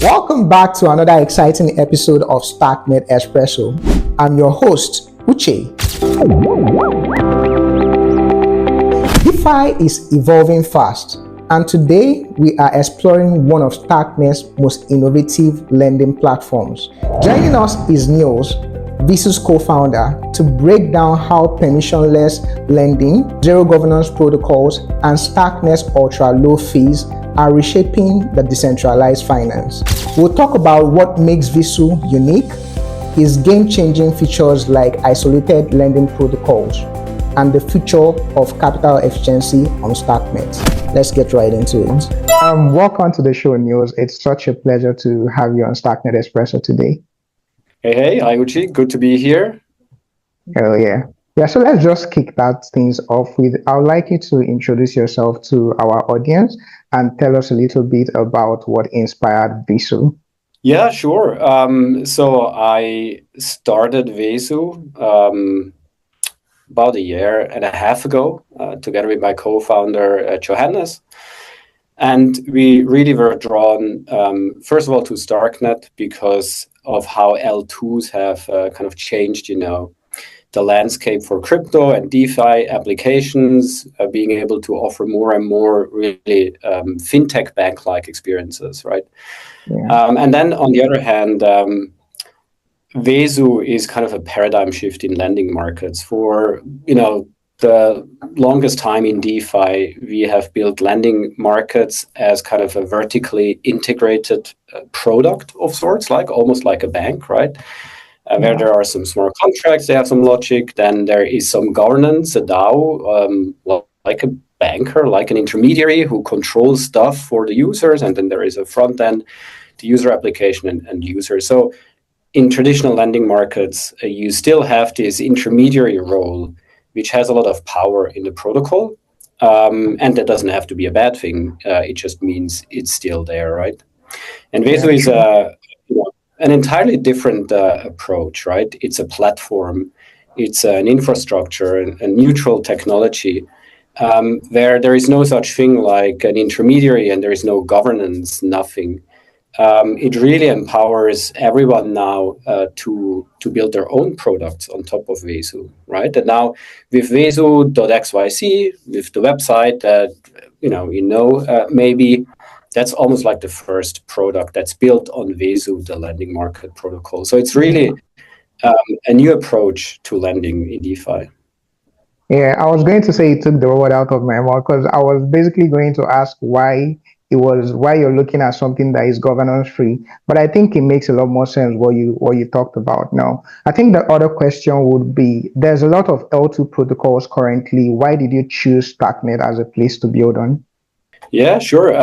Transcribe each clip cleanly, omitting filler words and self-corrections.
Welcome back to another exciting episode of Starknet Espresso. I'm your host, Uche. DeFi is evolving fast, and today we are exploring one of Starknet's most innovative lending platforms. Joining us is Nils, Vesu's co-founder, to break down how permissionless lending, zero governance protocols, and Starknet's ultra-low fees are reshaping the decentralized finance. We'll talk about what makes Vesu unique, its game-changing features like isolated lending protocols, and the future of capital efficiency on Starknet. Let's get right into it. Welcome to the show, Nils. It's such a pleasure to have you on Starknet Espresso today. Hey, hi Uchi, good to be here. Oh yeah. Yeah, so let's just kick that things off with, I would like you to introduce yourself to our audience and tell us a little bit about what inspired Vesu. Yeah, sure. So I started Vesu about a year and a half ago, together with my co-founder Johannes. And we really were drawn, first of all, to Starknet because of how L2s have kind of changed, the landscape for crypto and DeFi applications, being able to offer more and more really fintech bank-like experiences, right? Yeah. And then on the other hand, Vesu is kind of a paradigm shift in lending markets. For the longest time in DeFi, we have built lending markets as kind of a vertically integrated product of sorts, like almost like a bank, right? Where there are some smart contracts, they have some logic. Then there is some governance, a DAO, like a banker, like an intermediary who controls stuff for the users. And then there is a front end, the user application and user. So in traditional lending markets, you still have this intermediary role, which has a lot of power in the protocol. And that doesn't have to be a bad thing. It just means it's still there, right? And Vesu is an entirely different approach, right? It's a platform, it's an infrastructure, a neutral technology, where there is no such thing like an intermediary and there is no governance, nothing. It really empowers everyone now to build their own products on top of Vesu, right? And now with Vesu.xyz, with the website that maybe that's almost like the first product that's built on Vesu, the lending market protocol. So it's really a new approach to lending in DeFi. Yeah, I was going to say you took the word out of my mouth because I was basically going to ask why you're looking at something that is governance free. But I think it makes a lot more sense what you talked about now. I think the other question would be there's a lot of L2 protocols currently. Why did you choose Starknet as a place to build on? Yeah, sure.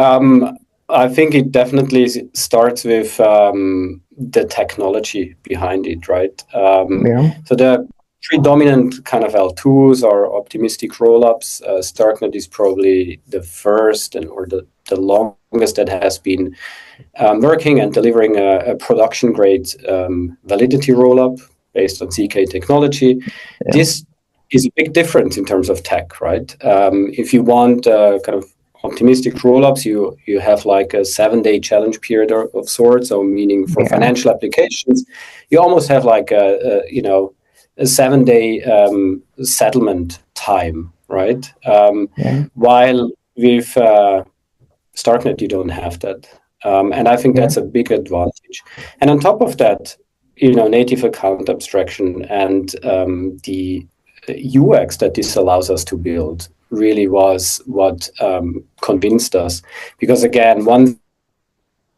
I think it definitely starts with the technology behind it, right? So the three dominant kind of L2s are optimistic rollups. Starknet is probably the first or the longest that has been working and delivering a production-grade validity rollup based on ZK technology. Yeah. This is a big difference in terms of tech, right? If you want kind of optimistic rollups, you have like a 7-day challenge period of sorts. So meaning for financial applications, you almost have like a 7-day settlement time, right? While with Starknet, you don't have that. And I think that's a big advantage. And on top of that, native account abstraction and the UX that this allows us to build really was what convinced us. Because again, one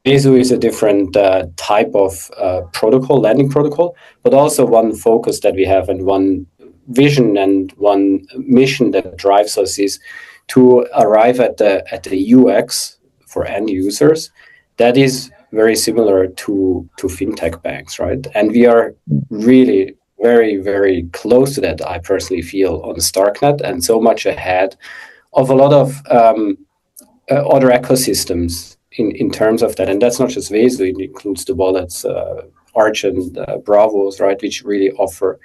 Vesu is a different type of protocol, lending protocol, but also one focus that we have and one vision and one mission that drives us is to arrive at the UX for end users that is very similar to fintech banks, right? And we are really very, very close to that, I personally feel, on Starknet, and so much ahead of a lot of other ecosystems in terms of that. And that's not just Vesu, it includes the wallets, Arch and Bravos, right, which really offer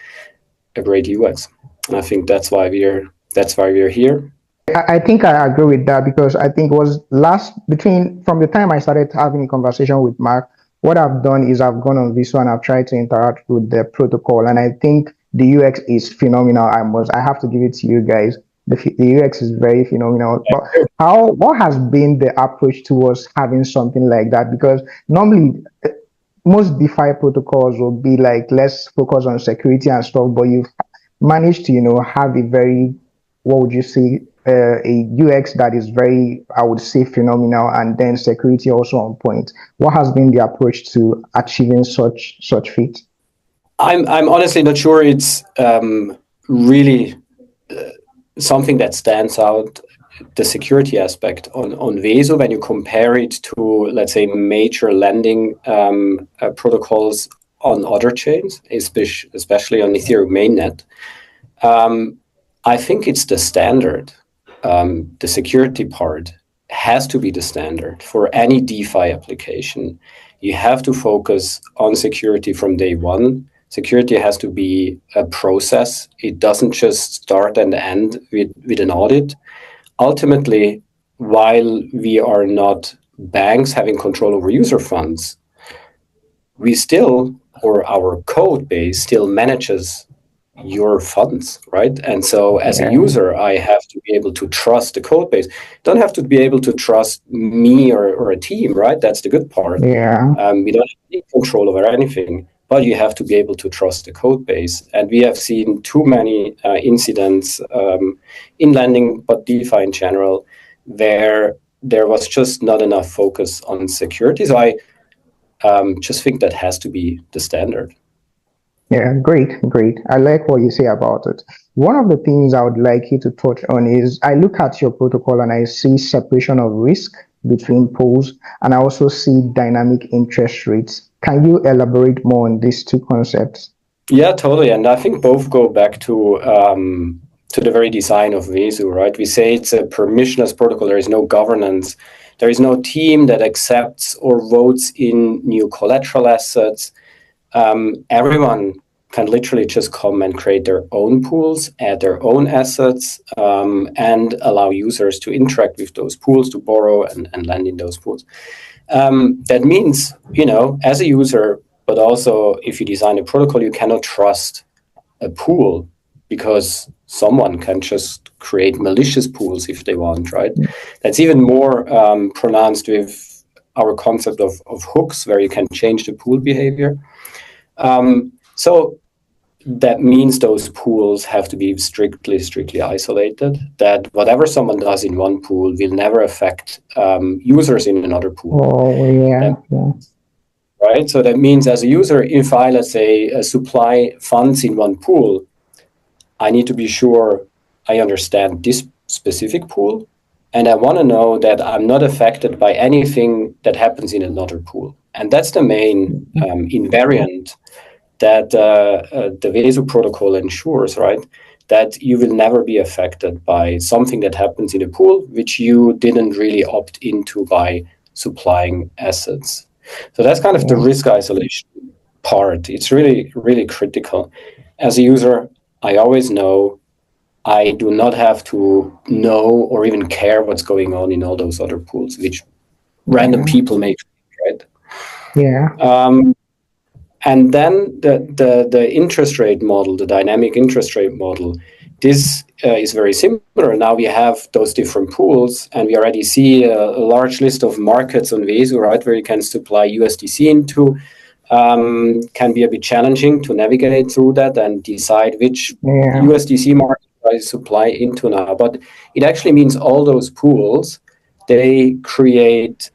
a great UX. And I think that's why we're here. I think I agree with that because I think it was from the time I started having a conversation with Mark, what I've done is I've gone on Viso and I've tried to interact with the protocol, and I think the UX is phenomenal. I have to give it to you guys. The UX is very phenomenal. But what has been the approach towards having something like that? Because normally most DeFi protocols will be like, let's focus on security and stuff, but you've managed to, have a very, what would you say, a UX that is very, I would say, phenomenal, and then security also on point. What has been the approach to achieving such feat? I'm honestly not sure it's really something that stands out, the security aspect on Vesu when you compare it to, let's say, major lending protocols on other chains, especially on Ethereum mainnet. I think it's the standard. The security part has to be the standard for any DeFi application. You have to focus on security from day one. Security has to be a process. It doesn't just start and end with an audit. Ultimately, while we are not banks having control over user funds, we still, or our code base still manages your funds, right? And so as a user, I have to be able to trust the code base. Don't have to be able to trust me or a team, right? That's the good part. Yeah. We don't have any control over anything, but you have to be able to trust the code base. And we have seen too many incidents in lending, but DeFi in general, where there was just not enough focus on security. So I just think that has to be the standard. Yeah, great, great. I like what you say about it. One of the things I would like you to touch on is I look at your protocol and I see separation of risk between pools, and I also see dynamic interest rates. Can you elaborate more on these two concepts? Yeah, totally. And I think both go back to the very design of Vesu, right? We say it's a permissionless protocol. There is no governance. There is no team that accepts or votes in new collateral assets. Everyone can literally just come and create their own pools, add their own assets, and allow users to interact with those pools, to borrow and lend in those pools. That means, as a user, but also if you design a protocol, you cannot trust a pool because someone can just create malicious pools if they want, right? That's even more pronounced with our concept of hooks, where you can change the pool behavior. So that means those pools have to be strictly isolated, that whatever someone does in one pool will never affect users in another pool. Oh, yeah. Right? So that means as a user, if I, let's say, supply funds in one pool, I need to be sure I understand this specific pool, and I want to know that I'm not affected by anything that happens in another pool. And that's the main invariant that the Vesu protocol ensures, right? That you will never be affected by something that happens in a pool, which you didn't really opt into by supplying assets. So that's kind of the risk isolation part. It's really, really critical. As a user, I always know I do not have to know or even care what's going on in all those other pools, which random people make, right? Yeah. And then the interest rate model, the dynamic interest rate model, this is very similar. Now we have those different pools, and we already see a large list of markets on Vesu, right, where you can supply USDC into. Can be a bit challenging to navigate through that and decide which USDC market I supply into now. But it actually means all those pools, they create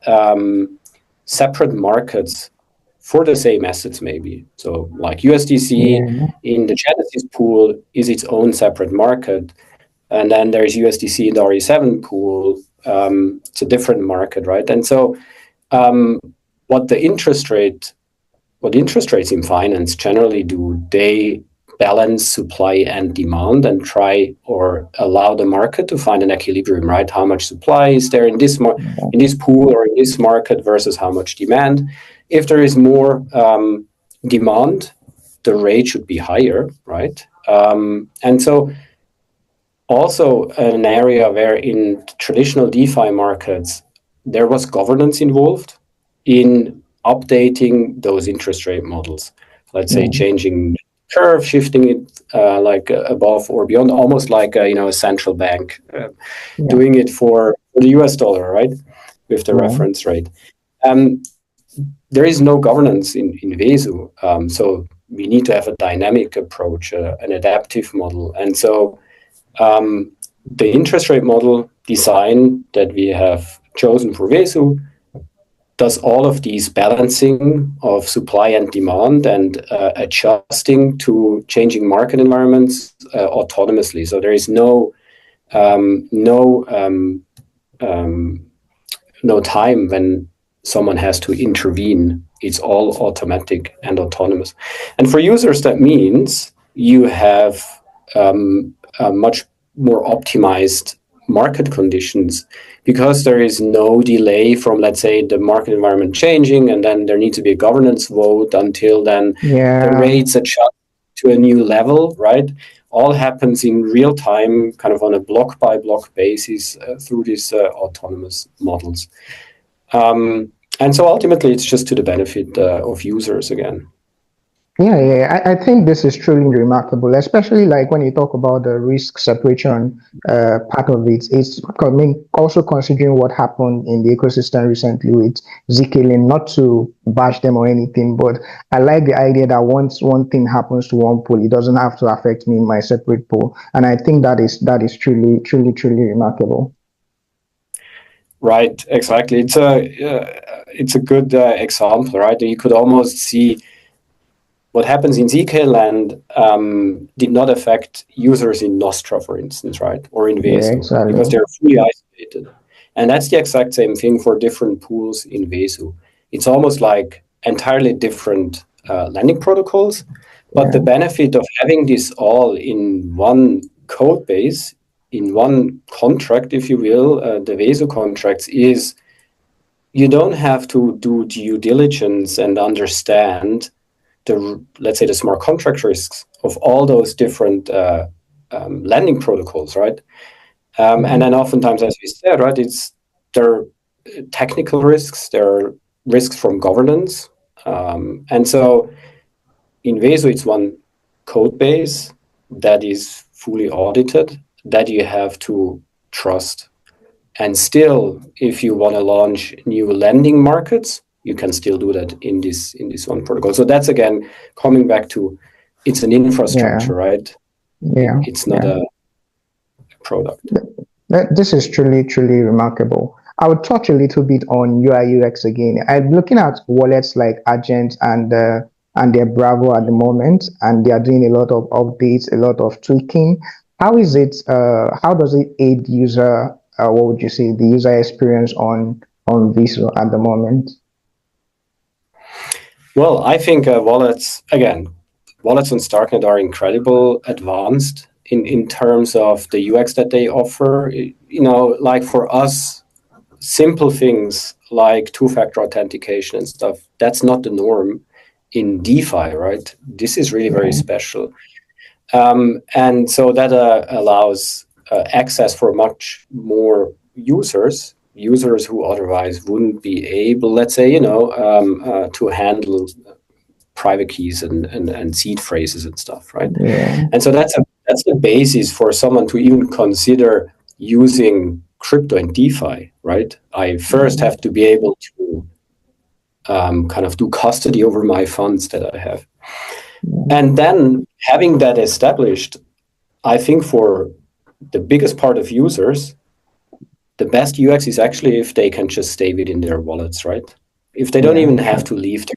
separate markets for the same assets, maybe. So like USDC in the Genesis pool is its own separate market. And then there's USDC in the RE7 pool. It's a different market, right? And so what interest rates in finance generally do, they balance supply and demand and try or allow the market to find an equilibrium, right? How much supply is there in this pool or in this market versus how much demand? If there is more demand, the rate should be higher, right? And so also an area where in traditional DeFi markets, there was governance involved in updating those interest rate models. Let's say changing curve, shifting it above or beyond, almost like a central bank doing it for the US dollar, right? With the reference rate. There is no governance in Vesu. So we need to have a dynamic approach, an adaptive model. And so the interest rate model design that we have chosen for Vesu does all of these balancing of supply and demand and adjusting to changing market environments autonomously. So there is no time when someone has to intervene. It's all automatic and autonomous. And for users, that means you have much more optimized market conditions because there is no delay from, let's say, the market environment changing, and then there needs to be a governance vote until then the rates adjust to a new level, right? All happens in real time, kind of on a block by block basis through these autonomous models. And so ultimately, it's just to the benefit of users again. I think this is truly remarkable, especially like when you talk about the risk separation part of it. It's also considering what happened in the ecosystem recently with Zcaling, not to bash them or anything, but I like the idea that once one thing happens to one pool, it doesn't have to affect me in my separate pool. And I think that is truly remarkable. Right, exactly. It's a good example, right? You could almost see what happens in ZK land did not affect users in Nostra, for instance, right? Or in Vesu, exactly. Because they're fully isolated. And that's the exact same thing for different pools in Vesu. It's almost like entirely different lending protocols, but the benefit of having this all in one code base, in one contract, if you will, the Vesu contracts, is you don't have to do due diligence and understand let's say the smart contract risks of all those different lending protocols, right? And then oftentimes, as we said, right, there are technical risks, there are risks from governance, and so in Vesu it's one code base that is fully audited that you have to trust. And still, if you want to launch new lending markets, you can still do that in this one protocol. So that's again coming back to it's an infrastructure, right? It's not a product. This is truly remarkable. I would touch a little bit on UI UX again. I'm looking at wallets like Argent and their Bravo at the moment, and they are doing a lot of updates, a lot of tweaking. How is it? How does it aid user? What would you say the user experience on Vesu at the moment? Well, I think wallets on Starknet are incredible advanced in terms of the UX that they offer. Like for us, simple things like two-factor authentication and stuff, that's not the norm in DeFi, right? This is really very special. And so that allows access for much more users who otherwise wouldn't be able, let's say, to handle private keys and seed phrases and stuff, right? And so that's the basis for someone to even consider using crypto and DeFi, right? I first have to be able to kind of do custody over my funds that I have. And then having that established, I think for the biggest part of users, the best UX is actually if they can just stay within their wallets, right? If they don't even have to leave to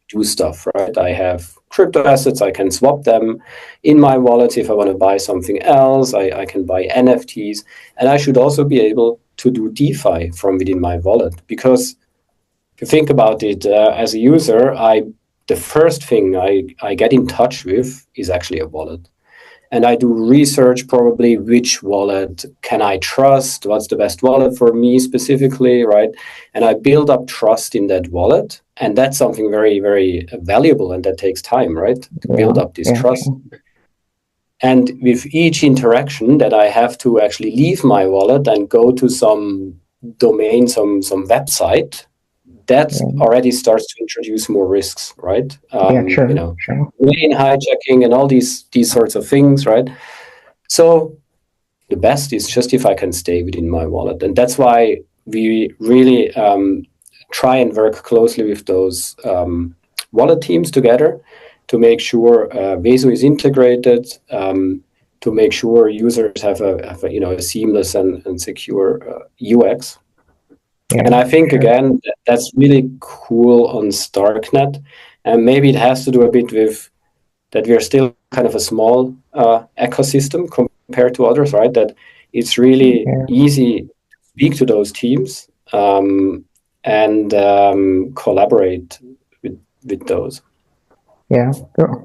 do stuff, right? I have crypto assets, I can swap them in my wallet. If I want to buy something else, I can buy NFTs. And I should also be able to do DeFi from within my wallet. Because if you think about it, as a user, the first thing I get in touch with is actually a wallet. And I do research probably which wallet can I trust, what's the best wallet for me specifically, right? And I build up trust in that wallet. And that's something very, very valuable, and that takes time, right? To build up this trust. And with each interaction that I have to actually leave my wallet and go to some domain, some website, that already starts to introduce more risks, right? Sure. Lane hijacking and all these sorts of things, right? So the best is just if I can stay within my wallet. And that's why we really try and work closely with those wallet teams together to make sure Vesu is integrated, to make sure users have a seamless and secure UX. And I think, again, that's really cool on Starknet. And maybe it has to do a bit with that we are still kind of a small ecosystem compared to others, right? That it's really easy to speak to those teams and collaborate with those. Yeah,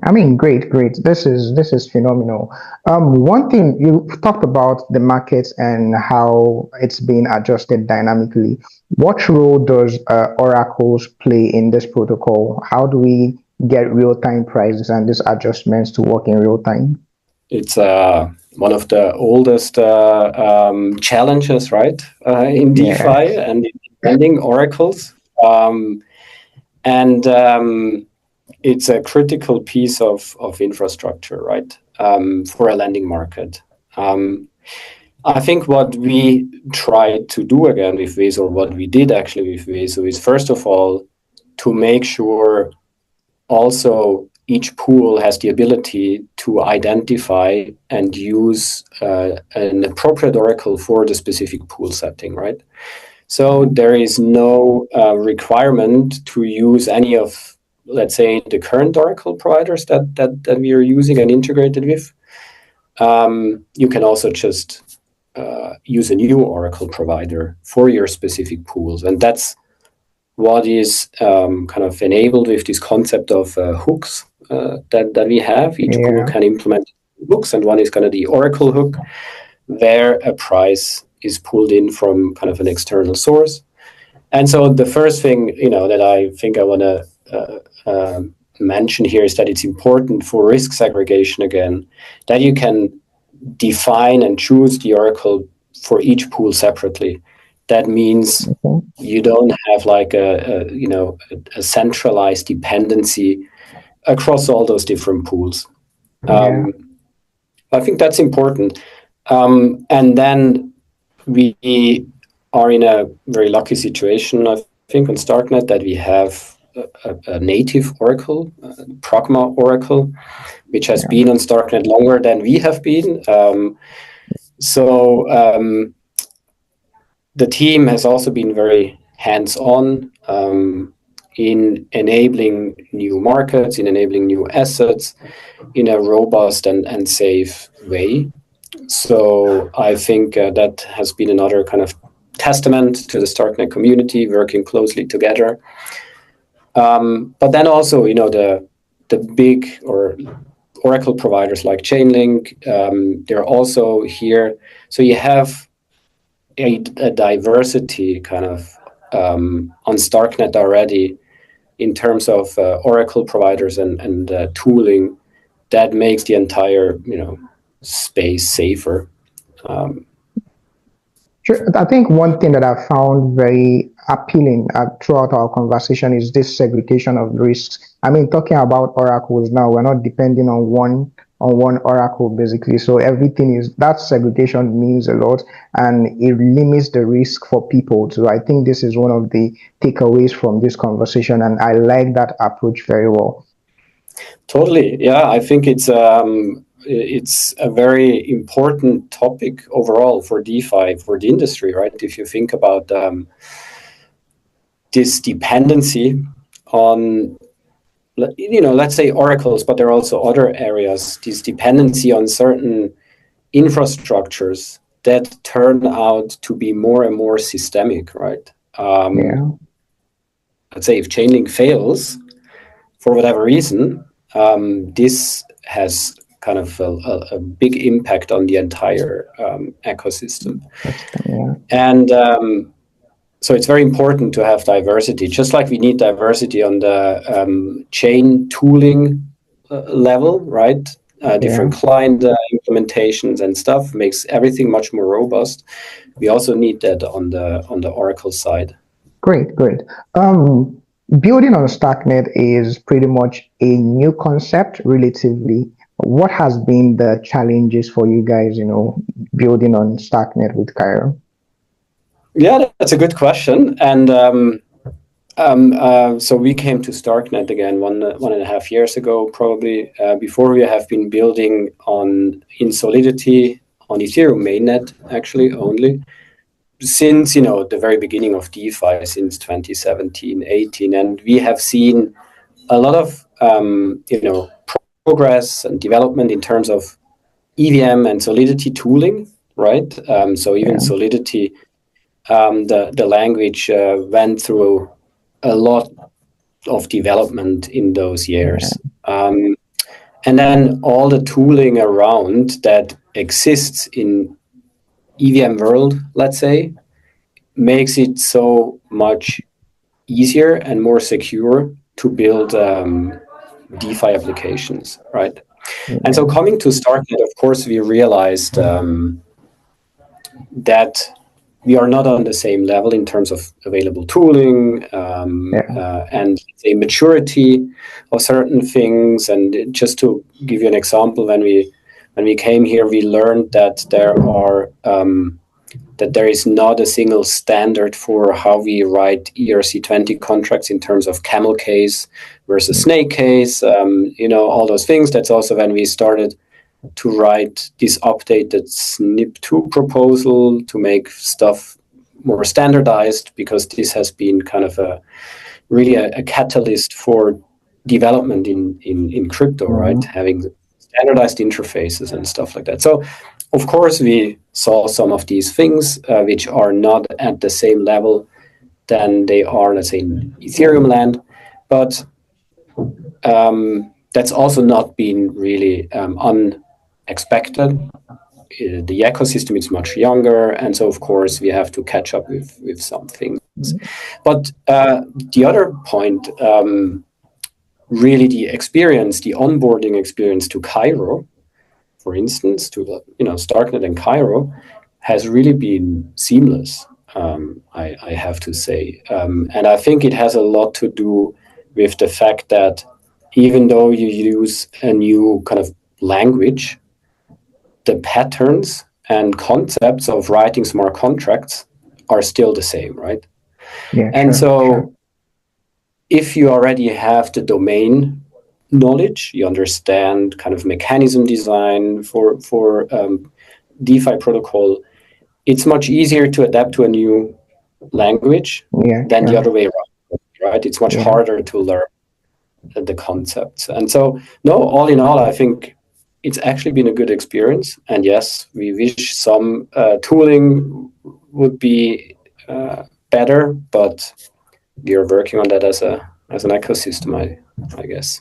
I mean, great. This is phenomenal. One thing you talked about the market and how it's being adjusted dynamically. What role does oracles play in this protocol? How do we get real-time prices and these adjustments to work in real time? It's one of the oldest challenges, right, in DeFi and in lending oracles, and it's a critical piece of infrastructure, right, for a lending market. I think what we tried to do again with Vesu, or what we did actually with Vesu, is first of all to make sure also each pool has the ability to identify and use an appropriate oracle for the specific pool setting, right? So there is no requirement to use any of, let's say, the current oracle providers that we are using and integrated with. You can also just use a new oracle provider for your specific pools. And that's what is kind of enabled with this concept of hooks that we have. Each pool can implement hooks, and one is kind of the oracle hook, where a price is pulled in from kind of an external source. And so the first thing, that I think I want to mention here is that it's important for risk segregation, again, that you can define and choose the oracle for each pool separately. That means you don't have like a centralized dependency across all those different pools. I think that's important. And then we are in a very lucky situation, I think, on Starknet, that we have a native oracle, Pragma oracle, which has been on Starknet longer than we have been. The team has also been very hands-on in enabling new markets, in enabling new assets in a robust and safe way. So I think that has been another kind of testament to the Starknet community working closely together. But then also, the big or oracle providers like Chainlink, they're also here. So you have a diversity kind of on Starknet already in terms of oracle providers and tooling that makes the entire space safer. Sure. I think one thing that I found very appealing throughout our conversation is this segregation of risks. I mean, talking about oracles now, we're not depending on one oracle basically. So everything is, that segregation means a lot, and it limits the risk for people. So I think this is one of the takeaways from this conversation, and I like that approach very well. Totally. Yeah, I think it's a very important topic overall for DeFi, for the industry, right? If you think about this dependency on, let's say oracles, but there are also other areas, this dependency on certain infrastructures that turn out to be more and more systemic, right? Let's say if Chainlink fails for whatever reason, this has kind of a big impact on the entire ecosystem. And so it's very important to have diversity, just like we need diversity on the chain tooling level, right? different client implementations and stuff, makes everything much more robust. We also need that on the Oracle side. Great, great. Building on Starknet is pretty much a new concept relatively. What has been the challenges for you guys, building on Starknet with Cairo? Yeah, that's a good question. And so we came to Starknet again 1.5 years ago, probably. Before we have been building in Solidity on Ethereum mainnet, actually only, since the very beginning of DeFi, since 2017, 18, and we have seen a lot of progress and development in terms of EVM and Solidity tooling, right? So even Solidity, the language went through a lot of development in those years. And then all the tooling around that exists in EVM world, let's say, makes it so much easier and more secure to build DeFi applications, right? And so coming to Starknet, of course, we realized that we are not on the same level in terms of available tooling and the maturity of certain things. And just to give you an example, when we came here, we learned that there is not a single standard for how we write ERC20 contracts in terms of camel case versus snake case, all those things. That's also when we started to write this updated SNP2 proposal to make stuff more standardized, because this has been kind of really a catalyst for development in crypto, right? Having standardized interfaces and stuff like that. So, of course, we saw some of these things which are not at the same level than they are, let's say, in Ethereum land, but that's also not been really unexpected. The ecosystem is much younger, and so of course we have to catch up with some things. But the other point, really the onboarding experience to Cairo, for instance, to Starknet and Cairo, has really been seamless. I have to say, and I think it has a lot to do with the fact that even though you use a new kind of language, the patterns and concepts of writing smart contracts are still the same, right? Yeah, and so if you already have the domain knowledge, you understand kind of mechanism design for DeFi protocol, it's much easier to adapt to a new language than the other way around, right? It's much harder to learn the concepts. And so, no, all in all, I think it's actually been a good experience. And yes, we wish some tooling would be better, but we are working on that as an ecosystem, I guess.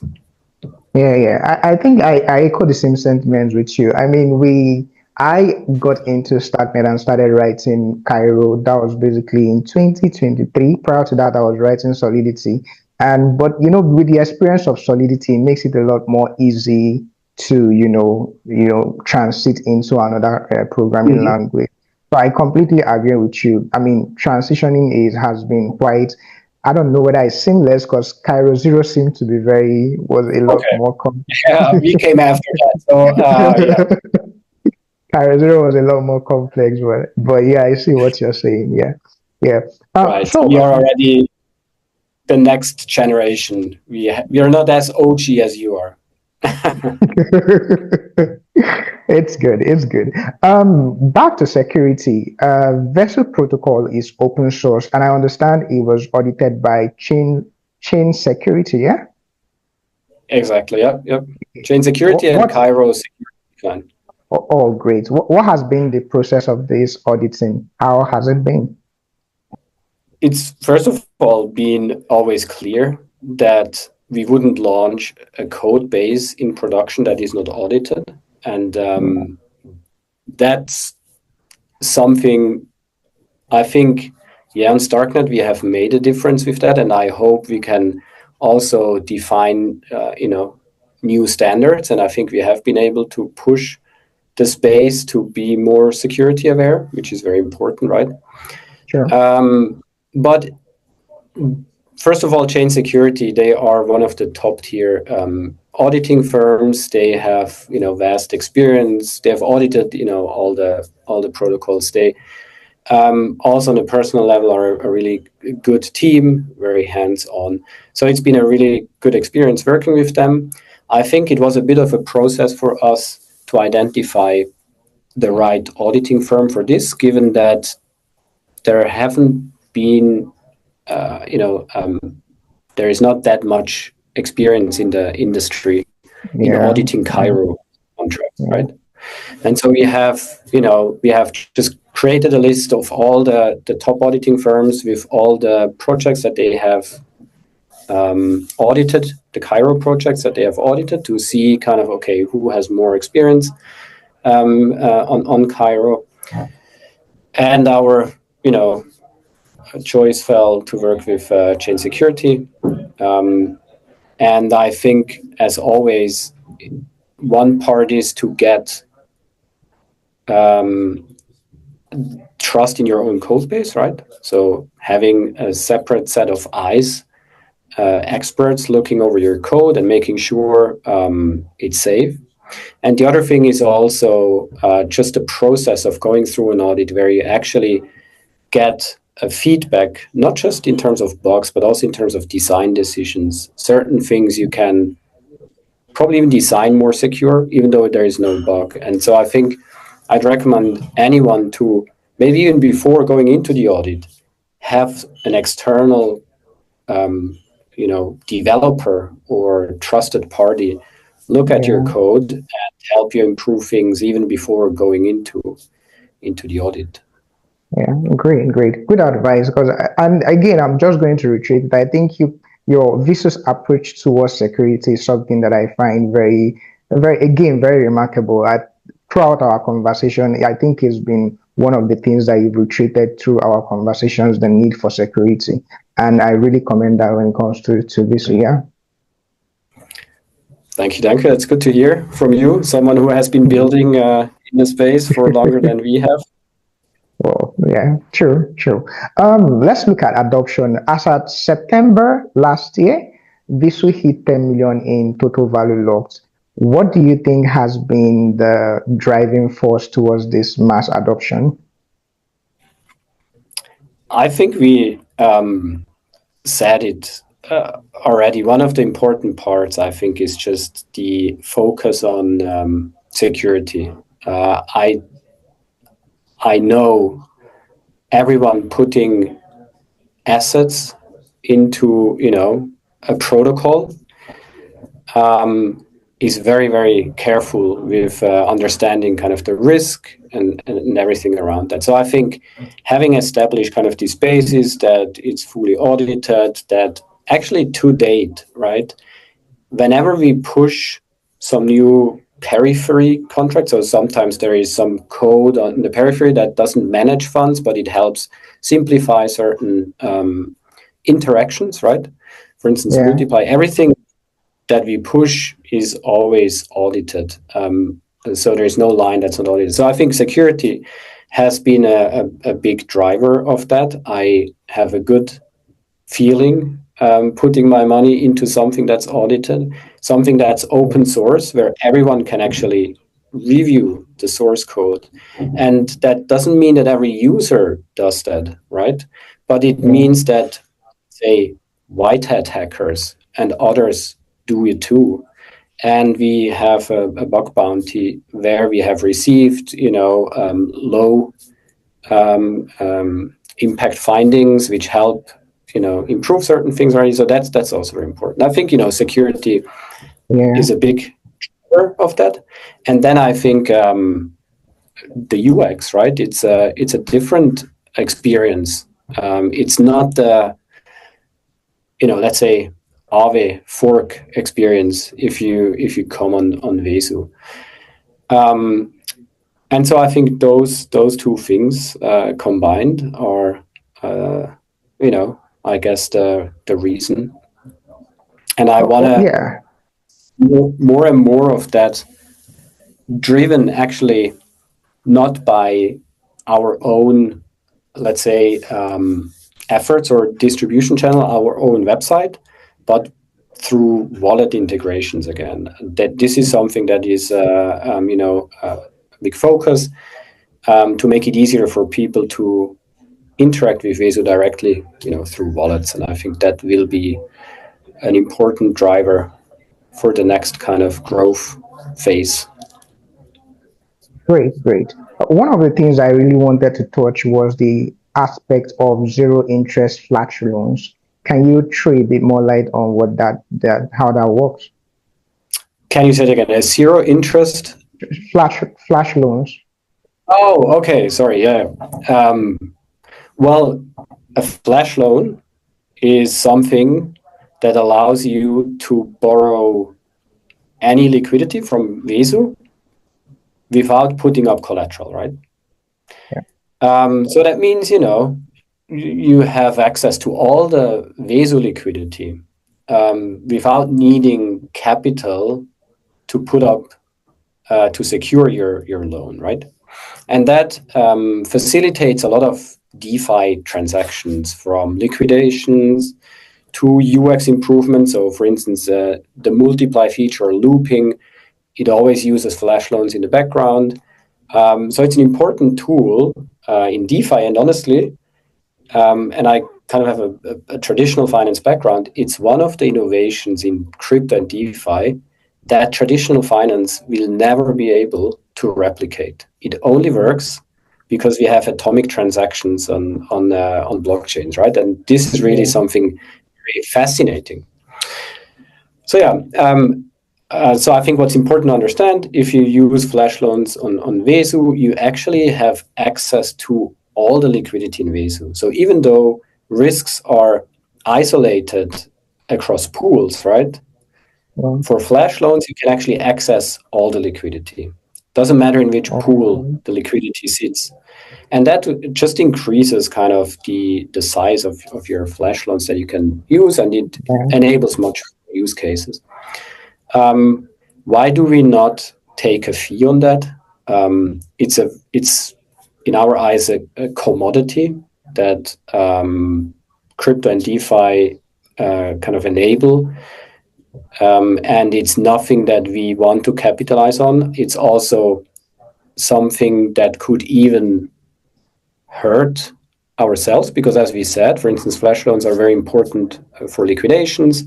Yeah. I think I echo the same sentiments with you. I mean, I got into Starknet and started writing Cairo. That was basically in 2023. Prior to that, I was writing Solidity. But with the experience of Solidity, it makes it a lot more easy to transit into another programming language. So I completely agree with you. I mean, transitioning has been quite. I don't know whether it's seamless, because Cairo Zero seemed to be was a lot more complex. Yeah, we came after that. So Cairo Zero was a lot more complex, but yeah, I see what you're saying. Yeah. Right. So we are already the next generation. We are not as OG as you are. It's good. Back to security. Vesu protocol is open source, and I understand it was audited by Chain Security. Yeah. Exactly. Yep. Chain Security and Cairo Security Plan. Oh, great. What has been the process of this auditing? How has it been? It's first of all been always clear that we wouldn't launch a code base in production that is not audited. And that's something I think, on Starknet, we have made a difference with that. And I hope we can also define, new standards, and I think we have been able to push the space to be more security aware, which is very important, right? Sure. But first of all, Chain Security, they are one of the top tier auditing firms. They have, vast experience. They have audited, all the protocols. They also on a personal level are a really good team, very hands-on. So it's been a really good experience working with them. I think it was a bit of a process for us to identify the right auditing firm for this, given that there haven't been, there is not that much experience in the industry in auditing Cairo contracts, right? And so we have just created a list of all the top auditing firms with all the projects that they have audited, the Cairo projects that they have audited, to see kind of, okay, who has more experience on Cairo. And our, choice fell to work with Chain Security. And I think, as always, one part is to get trust in your own code base, right? So having a separate set of eyes, experts looking over your code and making sure it's safe. And the other thing is also just the process of going through an audit where you actually get a feedback, not just in terms of bugs, but also in terms of design decisions. Certain things you can probably even design more secure, even though there is no bug. And so I think I'd recommend anyone to, maybe even before going into the audit, have an external, developer or trusted party look at your code and help you improve things even before going into the audit. Yeah, great. Good advice. Because, and again, I'm just going to reiterate that I think your Vesu's approach towards security is something that I find very, very remarkable. Throughout our conversation, I think it's been one of the things that you've reiterated through our conversations, the need for security. And I really commend that when it comes to Vesu, yeah. Thank you, Danke. That's good to hear from you, someone who has been building in the space for longer than we have. Well, yeah, true. Let's look at adoption. As at September last year, Vesu hit 10 million in total value locked. What do you think has been the driving force towards this mass adoption? I think we said it already. One of the important parts, I think, is just the focus on security. I know everyone putting assets into, a protocol is very, very careful with understanding kind of the risk and everything around that. So I think having established kind of these bases, that it's fully audited, that actually to date, right, whenever we push some new periphery contract, so sometimes there is some code on the periphery that doesn't manage funds, but it helps simplify certain interactions, right? For instance, multiply. Everything that we push is always audited. So there's no line that's not audited. So I think security has been a big driver of that. I have a good feeling putting my money into something that's audited, something that's open source, where everyone can actually review the source code. And that doesn't mean that every user does that, right? But it means that, say, white hat hackers and others do it too. And we have a bug bounty where we have received, low impact findings, which help, improve certain things already. So that's also very important. I think, security is a big driver of that. And then I think the UX, right? It's a different experience. It's not the, let's say, Aave fork experience if you come on Vesu. And so I think those two things combined are, I guess the reason. And I want to more and more of that driven actually not by our own, let's say, efforts or distribution channel, our own website, but through wallet integrations again. That this is something that is, a big focus to make it easier for people to interact with Vesu directly, through wallets. And I think that will be an important driver for the next kind of growth phase. Great, great. One of the things I really wanted to touch was the aspect of zero interest flash loans. Can you throw a bit more light on what how that works? Can you say it again? A zero interest? Flash loans. Oh, okay. Sorry. Yeah. Well, a flash loan is something that allows you to borrow any liquidity from Vesu without putting up collateral, right? Yeah. So that means, you have access to all the Vesu liquidity without needing capital to put up to secure your loan, right? And that facilitates a lot of DeFi transactions, from liquidations to UX improvements. So, for instance, the multiply feature, looping, it always uses flash loans in the background. So it's an important tool in DeFi. And honestly, and I kind of have a traditional finance background, it's one of the innovations in crypto and DeFi that traditional finance will never be able to replicate. It only works because we have atomic transactions on blockchains, right? And this is really something very fascinating. So so I think what's important to understand, if you use flash loans on Vesu, you actually have access to all the liquidity in Vesu. So even though risks are isolated across pools, right? For flash loans, you can actually access all the liquidity. Doesn't matter in which pool the liquidity sits. And that just increases kind of the size of your flash loans that you can use, and it enables much use cases. Why do we not take a fee on that? It's in our eyes a commodity that crypto and DeFi kind of enable. And it's nothing that we want to capitalize on. It's also something that could even hurt ourselves, because, as we said, for instance, flash loans are very important for liquidations.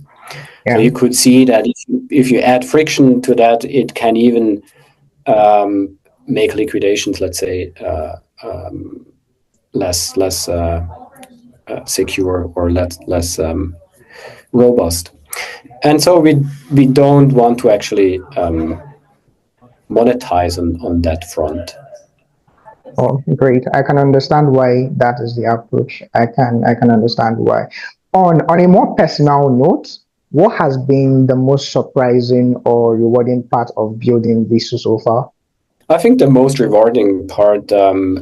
Yeah. So you could see that if you add friction to that, it can even make liquidations, let's say, less secure or less robust. And so we don't want to actually monetize on that front. Oh, great. I can understand why that is the approach. I can understand why. On a more personal note, what has been the most surprising or rewarding part of building Vesu so far? I think the most rewarding part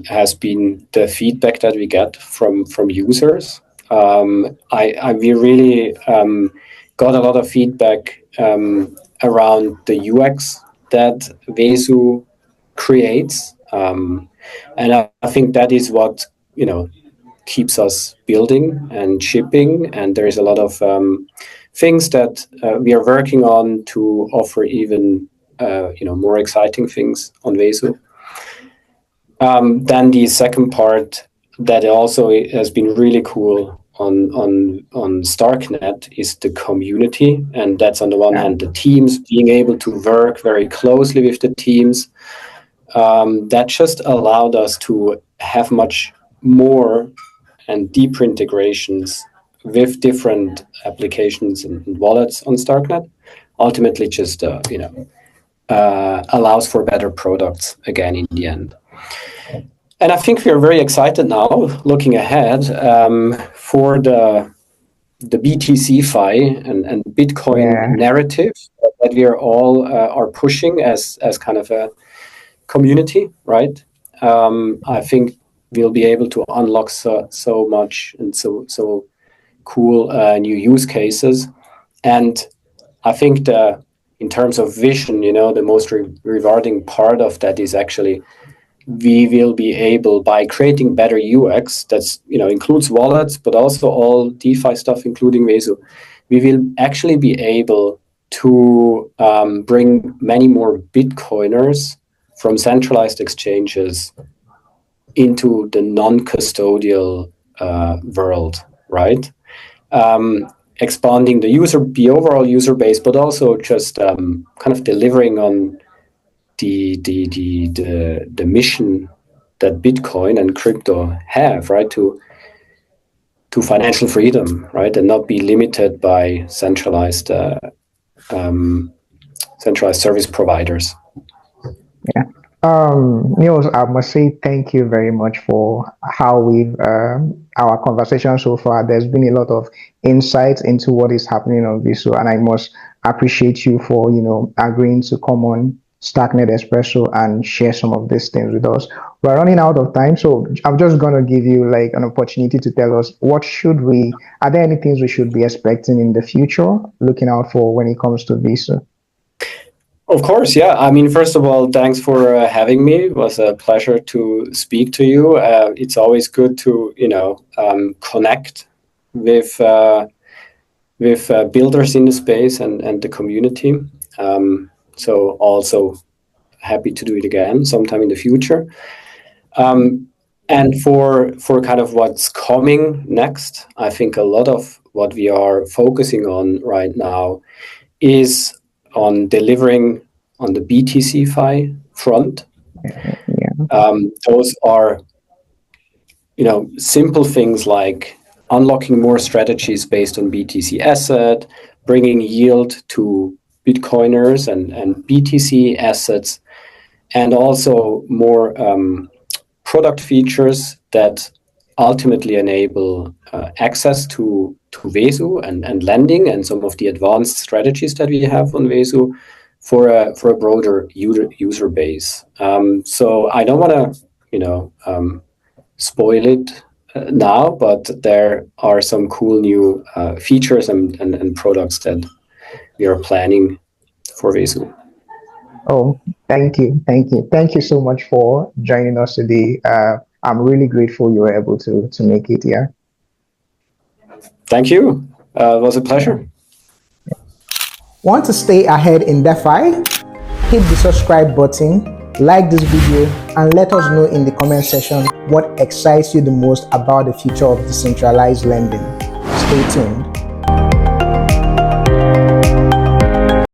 has been the feedback that we get from users. We really got a lot of feedback around the UX that Vesu creates. And I think that is what, keeps us building and shipping. And there is a lot of things that we are working on to offer even, more exciting things on Vesu. Then the second part that also has been really cool on Starknet is the community. And that's, on the one hand, the teams, being able to work very closely with the teams. That just allowed us to have much more and deeper integrations with different applications and wallets on Starknet. Ultimately, just allows for better products again in the end. And I think we are very excited now, looking ahead, for the BTC-fi and Bitcoin narrative that we are all are pushing as kind of a community, right? I think we'll be able to unlock so much and so cool new use cases. And I think the in terms of vision, the most rewarding part of that is actually we will be able, by creating better UX, that's includes wallets, but also all DeFi stuff, including Vesu, we will actually be able to bring many more Bitcoiners from centralized exchanges into the non-custodial world, right? Expanding the overall user base, but also just kind of delivering on the mission that Bitcoin and crypto have, right? To financial freedom, right, and not be limited by centralized service providers. Yeah. Nils, I must say thank you very much for how we've our conversation so far. There's been a lot of insights into what is happening on Vesu, and I must appreciate you for agreeing to come on Starknet Espresso and share some of these things with us. We're running out of time, so I'm just gonna give you like an opportunity to tell us are there any things we should be expecting in the future, looking out for when it comes to Vesu? Of course, yeah. I mean, first of all, thanks for having me. It was a pleasure to speak to you. It's always good to connect with builders in the space and the community. So also happy to do it again sometime in the future. And for kind of what's coming next, I think a lot of what we are focusing on right now is on delivering on the BTC-Fi front. Yeah. Those are, simple things like unlocking more strategies based on BTC asset, bringing yield to Bitcoiners and BTC assets, and also more product features that ultimately enable access to Vesu and lending and some of the advanced strategies that we have on Vesu for a broader user base. So I don't want to spoil it now, but there are some cool new features and products that we are planning for Vesu. Oh, thank you so much for joining us today. I'm really grateful you were able to make it here. Thank you. It was a pleasure. Want to stay ahead in DeFi? Hit the subscribe button, like this video, and let us know in the comment section what excites you the most about the future of decentralized lending. Stay tuned.